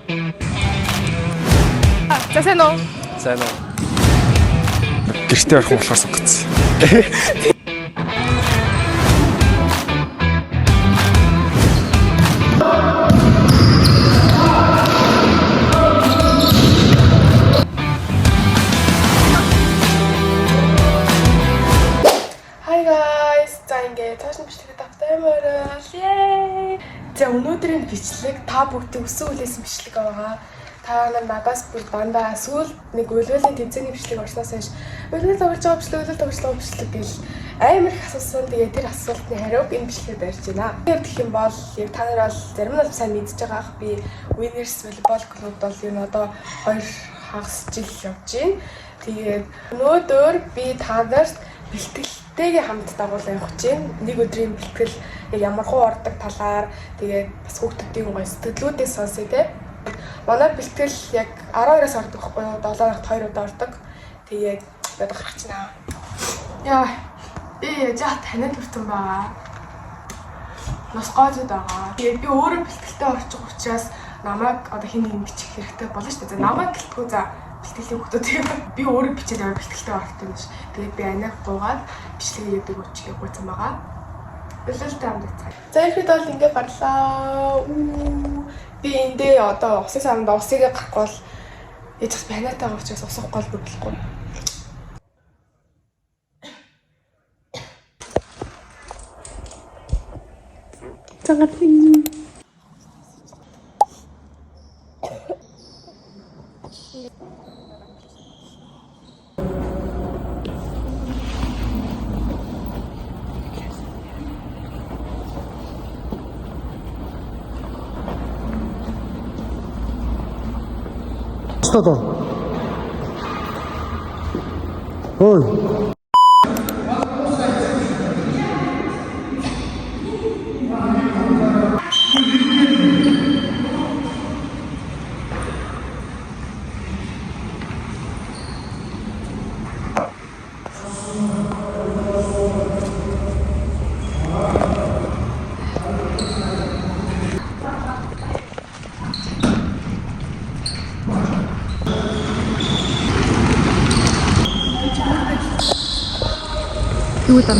За сайн уу? Сайн уу. Гэртээ орох болохоор сонгоцсон. Hi guys. За ингээд цааш нь бичлэгээ давтаймаар. Yay! За өнөөдрийн бичлэг та бүгдийн өсөн үлээсэн бичлэг байгаа. Та нар надаас бүр дандаа сүүл нэг үлээлийн тэмцээний бичлэг орсноос хойш үлээл тоглож байгаа бичлэг гэл амар их асуусан. Тэгээ тэр асуултны хариуг энэ бичлэгээр барьж байна. Яг гэх юм бол яг та нар бол зарим нь сайн мэдж байгаа ах би Winners волейбол клубд бол энэ одоо 2 хагас жил явж байна. Тэгээд өнөөдөр би та нарт бэлтгэлтэйгээ хамт дагуулж явах чинь нэг өдрийн бэлтгэл ямар хуу ордог талаар тэгээд бас хүүхдүүдийн гоё сэтгэлүүдээс сонсъё те. Манай бэлтгэл яг 12-оос ордог байхгүй юу? 7 хоногт 2 удаа ордог. Тэгээд одоо гарах чинь аа. Яа. Би яа танил хүртэн байгаа. Нас гоожод байгаа. Тэгээд би өөрөө бэлтгэлтэй орчих учраас намайг одоо хин бичих хэрэгтэй болно шүү дээ. За намайг гэлтгүү за бэлтгэлийн хүмүүстэй би өөрөө бичээд яваа бэлтгэлтэй орох юм биш. Тэгээд би анаа гуугаад бичлэгээ яадаг үчиг явуулсан байгаа. Бэлтгэлтэй хамт цаа. За ихэд бол ингээ гарлаа. Би эндээ одоо усын савнд усыг гарахгүй бол ээж бас банатайгаа учраас ус уухгүй бол бүтлэхгүй. Цагаатын Что-то. Ой. Юу там?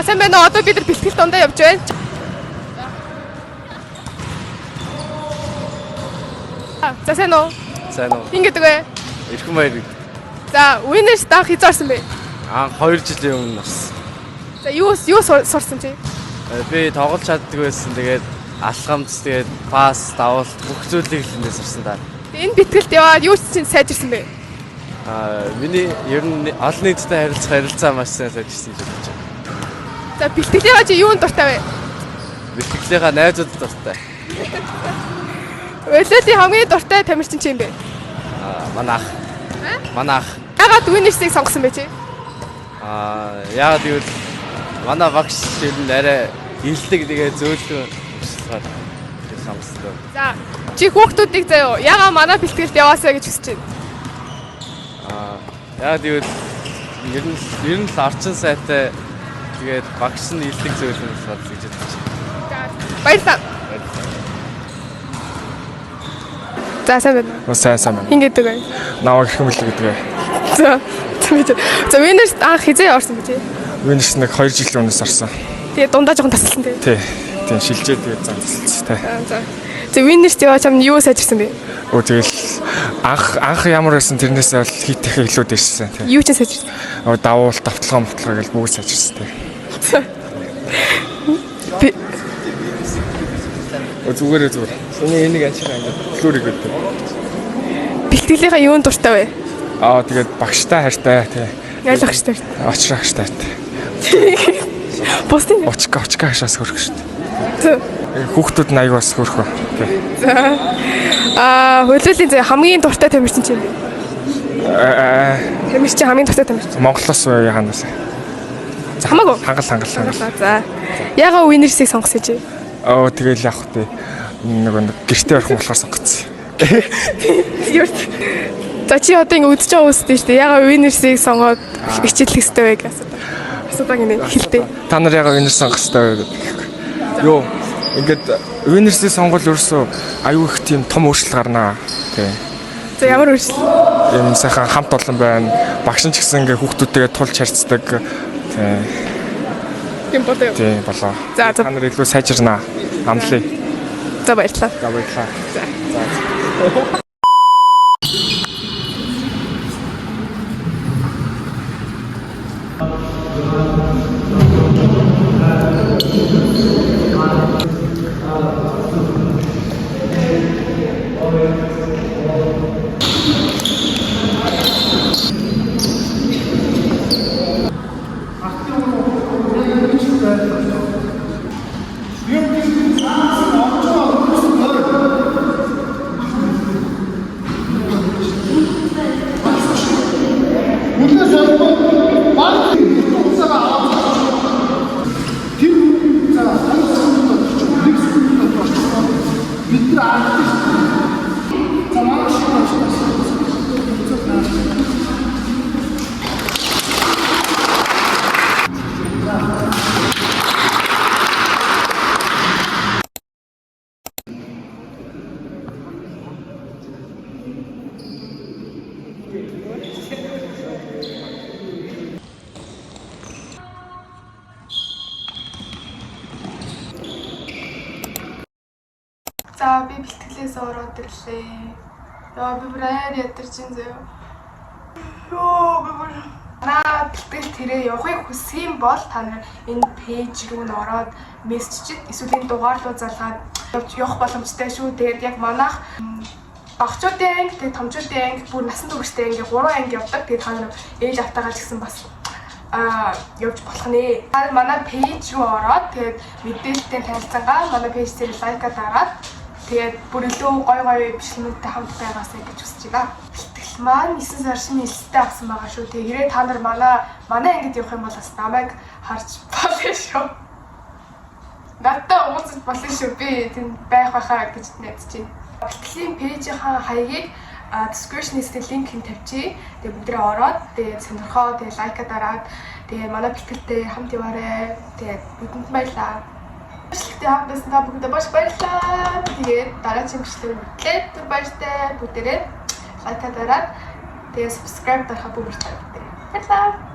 Сайн байна уу? Одоо бид нар бэлтгэл дондоо явж байна. За сайн уу? Сайн уу? Ингээд үгүй. Ирхэн баяр. За, winners даах хийж орсон бэ? Анх 2 жилийн өмнө орсон. За, юу сурсан чи? Би тоглож чаддаг байсан. Тэгээд алхамц, тэгээд пас, давалт бүх зүйлийг л эндээс сурсан даа. Энэ бэлтгэлд яваад юу ч сайжирсан бэ? Миний ер нь олон нийтэд харилцаа маш сайн сайжирсан гэж бодож байна. За, бэлтгэлээ чи юунд дуртай вэ? Бэлтгэлийнхаа найзуудад дуртай. Өлөөдийн хамгийн дуртай тамирчин чи юм бэ? Манай ах. Манай ах. Ягаад winners-ийг сонгосон бэ чи? Яагаад гэвэл манай багш ер нь арай илдэг тэгээ зөөлөн уучлаад сонгосон. За, чи хүүхдүүдийг заяа ягаа манай бэлтгэлд яваасаа гэж хүсэж байна. Яагаад гэвэл ер нь л орчин сайтай тэгээд багш нь илдэг зөөлөн уучлаад гэж бодож байна. Баярлалаа. За, сайн байна. Сайн байна. Ингээд үгүй. Наваг их хэмлэг гэдэг. За, winners анх хизээ орсон бэ чи? Winners нэг 2 жилийн өмнөөс орсон. Тэгээ дундаа жоохон тасалсан тий. Тийм шилжээ тэгээд зам тасалсан тий. За, winners яваа чам юу сайжирсан бэ? Тэгэл анх ямар байсан тэрнээс бол хит их илүү дээрсэн тий. Юу ч сайжирсан. Давуул давталгаа мөтлөгөө гэл бүгд сайжирсан тий. Зүгээр. Сүүний энийг ачаа ингэ флүрийг өгдөг. Бэлтгэлийнхаа юунд дуртай вэ? Тэгээд багштай хайртай тий. Яаж багштай? Очроо хайртай. Постинг. Очка хашаас хөрөх шүү дээ. Хүүхдүүд нь аяг бас хөрхөө. Тий. Хөлөөлийн зэ хамгийн дуртай тамирчин чи юм бэ? Тамирчин хамгийн дуртай тамирчин. Монголоос уу яханаас. Хамаагүй. Хангал. За. Ягаа winners-ийг сонгосон чи? Тэгэл явах тий. Нэг гэртээ орох болохоор сонгоцсон. Юу. За чи одоо ингэ үдчихэж байгаа үстэй шүү дээ. Ягаа winners-ийг сонгоод хичээлэх хэрэгтэй вэ гэж асуудаг гинэ хэлтэй. Та нар ягаа winners сонгох хэрэгтэй вэ гэдэг. Юу ингээд winners-ийг сонгол ерөөсөө аюу их тийм том өөрчлөлт гарнаа. Тий. За ямар өөрчлөлт? Ийм сайхан хамт олон байна. Багш нь ч гэсэн ингээ хүүхдүүдтэйгээ тулж харьцдаг. Тий. Тийм болоо. Тий болоо. За та нар илүү сайжирнаа. Амлаа. За баярлалаа. За. За би бэлтгэлээс ороод ирлээ. Яа би бүрээр ядарч ин зөө. Йоо би бүр бэлтгэл тэрэ явахыг хүсэх юм бол та нар энэ пэйж рүү н ороод мессежид эсвэл энэ дугаар руу залгаад явах боломжтой шүү. Тэгээд яг манайх багчуудын анги, тэгээд томчуудын анги, бүр насан турштай анги 3 анги явдаг. Тэгээд та нар ээж автаагаа ч гэсэн бас явж болох нэ. Та манай пэйж рүү ороод тэгээд мэдээлэлтэй танилцангаа манай пэйж дээр лайка дараад тэгээд бүр илүү гой бичлэгүүдтэй хамт байгаасаа гэж хүсэж байна. Бэлтгэл маань 9 сар шинэ нэлттэй авсан байгаа шүү. Тэгээд ирээ та нар манай ангид явах юм бол бас намайг харж болно шүү. Надтай уулзах болно шүү. Би тэнд байх байхаа гэж найдаж байна. Бэлтгэлийн пэйжийнхаа хаягийг description-ээс линк тавьчих. Тэгээд бүгдээ ороод тэгээд сонирхоо тэгээд лайка дараад тэгээд манай бэлтгэлтэй хамт яваарай. Тэгээд бүгдэнд баярлалаа. Бичлэгтэй хамт байсан та бүгдээ маш баярлалаа. Тэгээд дараагийн бичлэг бүгдээ баяртай бүгдээрээ лайка дараад тэгээд subscribe дарахаа бүгд баярлалаа.